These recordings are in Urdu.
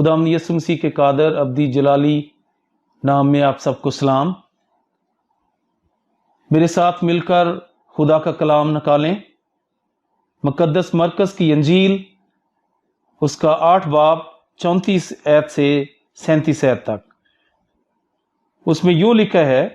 خداوند یسوع مسیح کے قادر ابدی جلالی نام میں آپ سب کو سلام۔ میرے ساتھ مل کر خدا کا کلام نکالیں۔ مقدس مرکز کی انجیل، اس کا 8 باب 34 آیت سے 37 آیت تک۔ اس میں یوں لکھا ہے،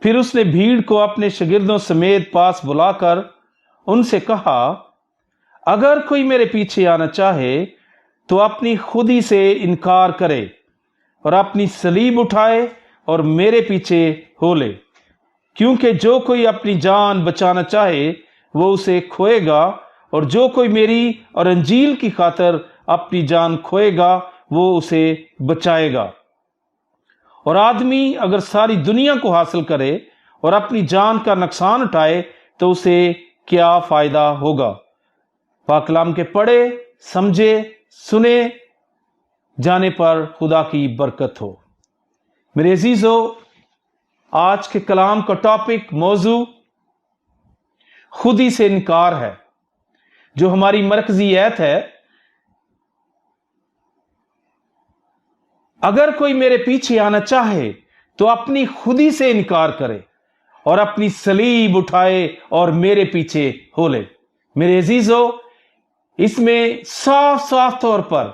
پھر اس نے بھیڑ کو اپنے شاگردوں سمیت پاس بلا کر ان سے کہا، اگر کوئی میرے پیچھے آنا چاہے تو اپنی خودی سے انکار کرے اور اپنی صلیب اٹھائے اور میرے پیچھے ہو لے، کیونکہ جو کوئی اپنی جان بچانا چاہے وہ اسے کھوئے گا، اور جو کوئی میری اور انجیل کی خاطر اپنی جان کھوئے گا وہ اسے بچائے گا۔ اور آدمی اگر ساری دنیا کو حاصل کرے اور اپنی جان کا نقصان اٹھائے تو اسے کیا فائدہ ہوگا؟ پاک کلام کے پڑھے، سمجھے، سنے جانے پر خدا کی برکت ہو۔ میرے عزیزو، آج کے کلام کا ٹاپک، موضوع خودی سے انکار ہے، جو ہماری مرکزی آیت ہے۔ اگر کوئی میرے پیچھے آنا چاہے تو اپنی خودی سے انکار کرے اور اپنی صلیب اٹھائے اور میرے پیچھے ہو لے۔ میرے عزیزو، اس میں صاف صاف طور پر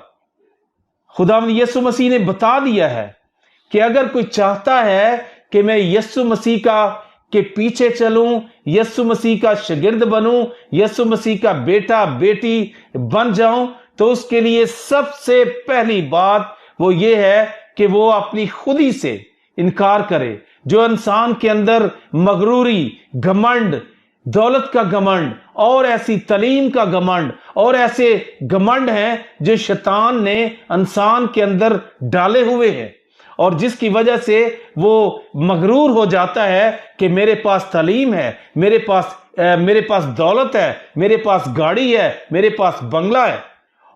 خداوند یسوع مسیح نے بتا دیا ہے کہ اگر کوئی چاہتا ہے کہ میں یسوع مسیح کے پیچھے چلوں، یسوع مسیح کا شاگرد بنوں، یسوع مسیح کا بیٹا بیٹی بن جاؤں، تو اس کے لیے سب سے پہلی بات وہ یہ ہے کہ وہ اپنی خودی سے انکار کرے۔ جو انسان کے اندر مغروری، گھمنڈ، دولت کا گھمنڈ اور ایسی تعلیم کا گھمنڈ اور ایسے گھمنڈ ہیں جو شیطان نے انسان کے اندر ڈالے ہوئے ہیں، اور جس کی وجہ سے وہ مغرور ہو جاتا ہے کہ میرے پاس تعلیم ہے، میرے پاس دولت ہے، میرے پاس گاڑی ہے، میرے پاس بنگلہ ہے،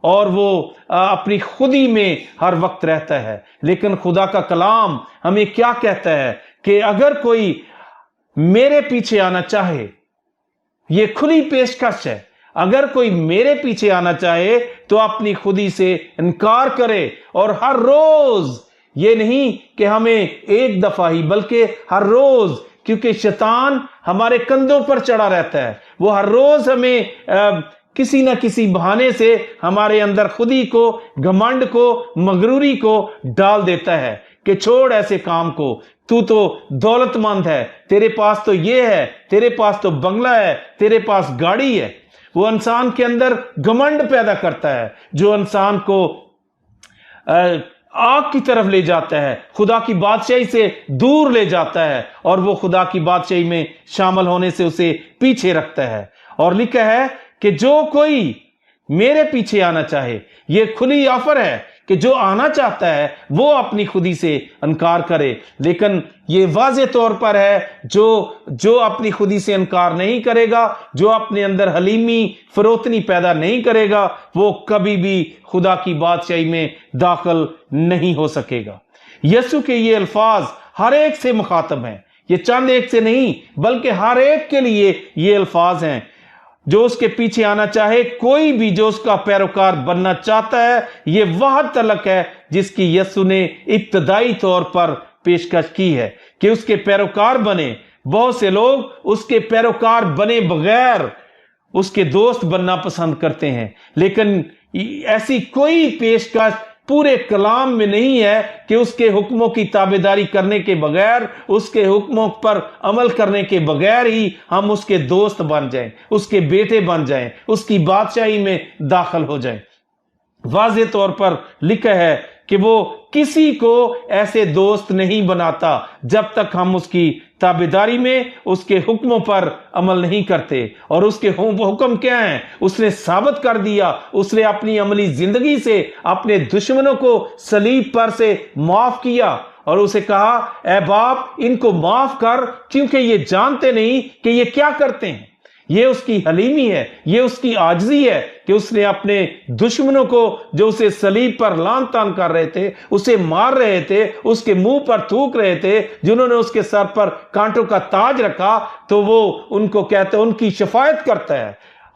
اور وہ اپنی خودی میں ہر وقت رہتا ہے۔ لیکن خدا کا کلام ہمیں کیا کہتا ہے کہ اگر کوئی میرے پیچھے آنا چاہے، یہ کھلی پیشکش ہے، اگر کوئی میرے پیچھے آنا چاہے تو اپنی خودی سے انکار کرے، اور ہر روز، یہ نہیں کہ ہمیں ایک دفعہ ہی، بلکہ ہر روز، کیونکہ شیطان ہمارے کندھوں پر چڑھا رہتا ہے، وہ ہر روز ہمیں کسی نہ کسی بہانے سے ہمارے اندر خودی کو، گھمنڈ کو، مغروری کو ڈال دیتا ہے کہ چھوڑ ایسے کام کو، تو دولت مند ہے، تیرے پاس تو یہ ہے، تیرے پاس تو بنگلہ ہے، تیرے پاس گاڑی ہے۔ وہ انسان کے اندر گھمنڈ پیدا کرتا ہے جو انسان کو آگ کی طرف لے جاتا ہے، خدا کی بادشاہی سے دور لے جاتا ہے، اور وہ خدا کی بادشاہی میں شامل ہونے سے اسے پیچھے رکھتا ہے۔ اور لکھا ہے کہ جو کوئی میرے پیچھے آنا چاہے، یہ کھلی آفر ہے کہ جو آنا چاہتا ہے وہ اپنی خودی سے انکار کرے، لیکن یہ واضح طور پر ہے جو اپنی خودی سے انکار نہیں کرے گا، جو اپنے اندر حلیمی، فروتنی پیدا نہیں کرے گا، وہ کبھی بھی خدا کی بادشاہی میں داخل نہیں ہو سکے گا۔ یسوع کے یہ الفاظ ہر ایک سے مخاطب ہیں، یہ چند ایک سے نہیں بلکہ ہر ایک کے لیے یہ الفاظ ہیں۔ جو اس کے پیچھے آنا چاہے، کوئی بھی جو اس کا پیروکار بننا چاہتا ہے، یہ وہ تلک ہے جس کی یسوع نے ابتدائی طور پر پیشکش کی ہے کہ اس کے پیروکار بنے۔ بہت سے لوگ اس کے پیروکار بنے بغیر اس کے دوست بننا پسند کرتے ہیں، لیکن ایسی کوئی پیشکش پورے کلام میں نہیں ہے کہ اس کے حکموں کی تابعداری کرنے کے بغیر، اس کے حکموں پر عمل کرنے کے بغیر ہی ہم اس کے دوست بن جائیں، اس کے بیٹے بن جائیں، اس کی بادشاہی میں داخل ہو جائیں۔ واضح طور پر لکھا ہے کہ وہ کسی کو ایسے دوست نہیں بناتا جب تک ہم اس کی تابعداری میں اس کے حکموں پر عمل نہیں کرتے۔ اور اس کے حکم کیا ہیں؟ اس نے ثابت کر دیا، اس نے اپنی عملی زندگی سے اپنے دشمنوں کو صلیب پر سے معاف کیا، اور اسے کہا، اے باپ ان کو معاف کر، کیونکہ یہ جانتے نہیں کہ یہ کیا کرتے ہیں۔ یہ اس کی حلیمی ہے، یہ اس کی عاجزی ہے کہ اس نے اپنے دشمنوں کو جو اسے صلیب پر لعن طعن کر رہے تھے، اسے مار رہے تھے، اس کے منہ پر تھوک رہے تھے، جنہوں نے اس کے سر پر کانٹوں کا تاج رکھا، تو وہ ان کو کہتے ہیں، ان کی شفاعت کرتا ہے۔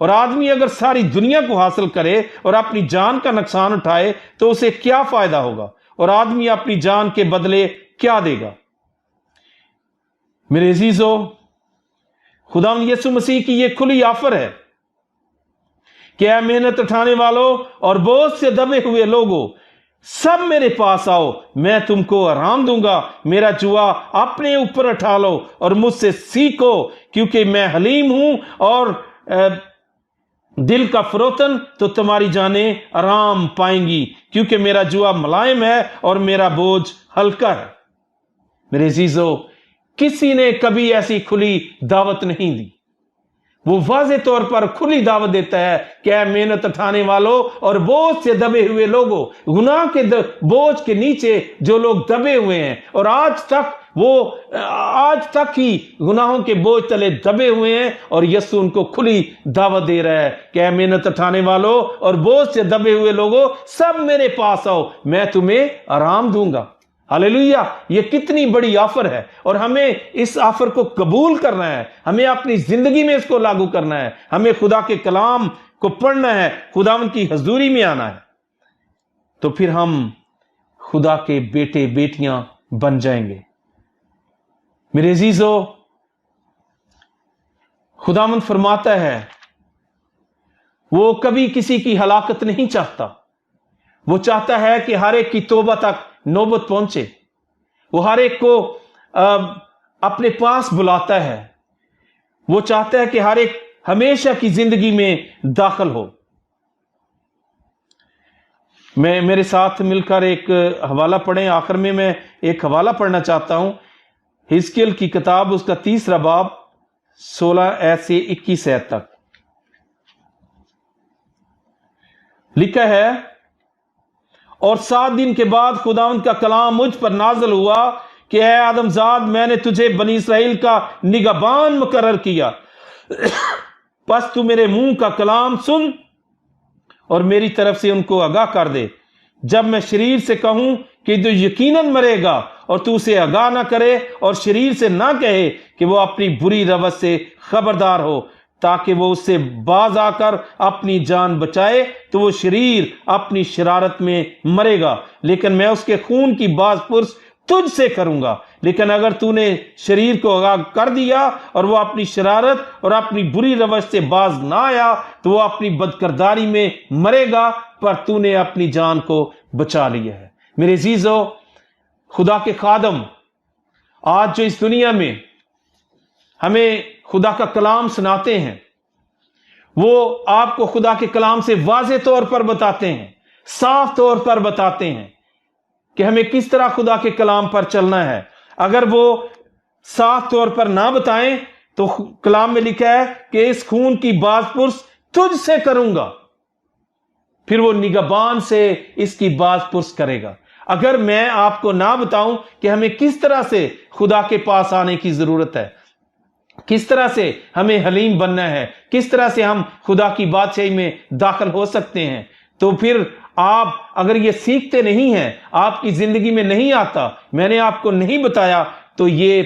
اور آدمی اگر ساری دنیا کو حاصل کرے اور اپنی جان کا نقصان اٹھائے تو اسے کیا فائدہ ہوگا؟ اور آدمی اپنی جان کے بدلے کیا دے گا؟ میرے عزیزو، خداوند یسوع مسیح کی یہ کھلی آفر ہے کہ اے محنت اٹھانے والوں اور بوجھ سے دبے ہوئے لوگوں، سب میرے پاس آؤ، میں تم کو آرام دوں گا۔ میرا جوا اپنے اوپر اٹھا لو اور مجھ سے سیکھو، کیونکہ میں حلیم ہوں اور دل کا فروتن، تو تمہاری جانیں آرام پائیں گی، کیونکہ میرا جوا ملائم ہے اور میرا بوجھ ہلکا ہے۔ میرے عزیزو، کسی نے کبھی ایسی کھلی دعوت نہیں دی۔ وہ واضح طور پر کھلی دعوت دیتا ہے کہ اے محنت اٹھانے والوں اور بوجھ سے دبے ہوئے لوگوں، گناہ کے بوجھ کے نیچے جو لوگ دبے ہوئے ہیں اور آج تک ہی گناہوں کے بوجھ تلے دبے ہوئے ہیں، اور یسوع ان کو کھلی دعوت دے رہا ہے کہ اے محنت اٹھانے والوں اور بوجھ سے دبے ہوئے لوگوں، سب میرے پاس آؤ، میں تمہیں آرام دوں گا۔ ہاللیلویہ! یہ کتنی بڑی آفر ہے، اور ہمیں اس آفر کو قبول کرنا ہے، ہمیں اپنی زندگی میں اس کو لاگو کرنا ہے، ہمیں خدا کے کلام کو پڑھنا ہے، خداوند کی حضوری میں آنا ہے، تو پھر ہم خدا کے بیٹے بیٹیاں بن جائیں گے۔ میرے عزیزو، خداوند فرماتا ہے وہ کبھی کسی کی ہلاکت نہیں چاہتا، وہ چاہتا ہے کہ ہر ایک کی توبہ تک نوبت پہنچے، وہ ہر ایک کو اپنے پاس بلاتا ہے، وہ چاہتا ہے کہ ہر ایک ہمیشہ کی زندگی میں داخل ہو۔ میرے ساتھ مل کر ایک حوالہ پڑھیں، آخر میں ایک حوالہ پڑھنا چاہتا ہوں، حزقیل کی کتاب، اس کا 3 باب 16 آیت سے 21 آیت تک لکھا ہے، اور 7 دن کے بعد خداوند کا کلام مجھ پر نازل ہوا کہ اے آدم زاد، میں نے تجھے بنی اسرائیل کا نگہبان مقرر کیا، پس تو میرے منہ کا کلام سن اور میری طرف سے ان کو آگاہ کر دے۔ جب میں شریر سے کہوں کہ تو یقیناً مرے گا، اور تو اسے آگاہ نہ کرے، اور شریر سے نہ کہے کہ وہ اپنی بری روش سے خبردار ہو، تاکہ وہ اس سے باز آ کر اپنی جان بچائے، تو وہ شریر اپنی شرارت میں مرے گا، لیکن میں اس کے خون کی باز پرس تجھ سے کروں گا۔ لیکن اگر تو نے شریر کو آگاہ کر دیا اور وہ اپنی شرارت اور اپنی بری روش سے باز نہ آیا، تو وہ اپنی بدکرداری میں مرے گا، پر تو نے اپنی جان کو بچا لیا ہے۔ میرے عزیزو، خدا کے خادم آج جو اس دنیا میں ہمیں خدا کا کلام سناتے ہیں، وہ آپ کو خدا کے کلام سے واضح طور پر بتاتے ہیں، صاف طور پر بتاتے ہیں کہ ہمیں کس طرح خدا کے کلام پر چلنا ہے۔ اگر وہ صاف طور پر نہ بتائیں تو کلام میں لکھا ہے کہ اس خون کی باز پرس تجھ سے کروں گا، پھر وہ نگہبان سے اس کی باز پرس کرے گا۔ اگر میں آپ کو نہ بتاؤں کہ ہمیں کس طرح سے خدا کے پاس آنے کی ضرورت ہے، کس طرح سے ہمیں حلیم بننا ہے، کس طرح سے ہم خدا کی بادشاہی میں داخل ہو سکتے ہیں، تو پھر آپ اگر یہ سیکھتے نہیں ہیں، آپ کی زندگی میں نہیں آتا، میں نے آپ کو نہیں بتایا، تو یہ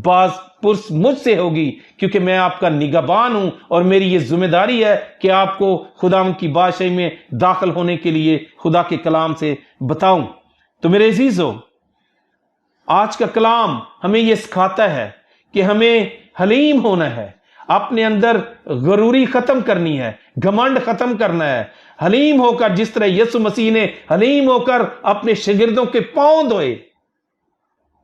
باز پرس مجھ سے ہوگی، کیونکہ میں آپ کا نگہبان ہوں، اور میری یہ ذمہ داری ہے کہ آپ کو خدا کی بادشاہی میں داخل ہونے کے لیے خدا کے کلام سے بتاؤں۔ تو میرے عزیزو، آج کا کلام ہمیں یہ سکھاتا ہے کہ ہمیں حلیم ہونا ہے، اپنے اندر غروری ختم کرنی ہے، گھمنڈ ختم کرنا ہے، حلیم ہو کر، جس طرح یسوع مسیح نے حلیم ہو کر اپنے شاگردوں کے پاؤں دھوئے،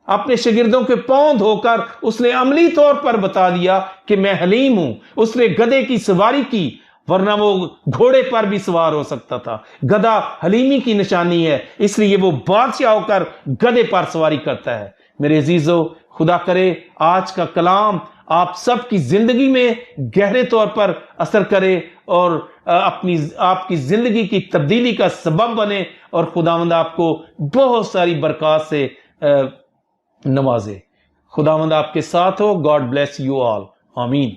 اپنے شاگردوں کے پاؤں دھو کر اس نے عملی طور پر بتا دیا کہ میں حلیم ہوں۔ اس نے گدھے کی سواری کی، ورنہ وہ گھوڑے پر بھی سوار ہو سکتا تھا۔ گدھا حلیمی کی نشانی ہے، اس لیے وہ بادشاہ ہو کر گدھے پر سواری کرتا ہے۔ میرے عزیزو، خدا کرے آج کا کلام آپ سب کی زندگی میں گہرے طور پر اثر کرے، اور آپ کی زندگی کی تبدیلی کا سبب بنے، اور خداوند آپ کو بہت ساری برکات سے نوازے۔ خداوند آپ کے ساتھ ہو۔ God bless you all. آمین۔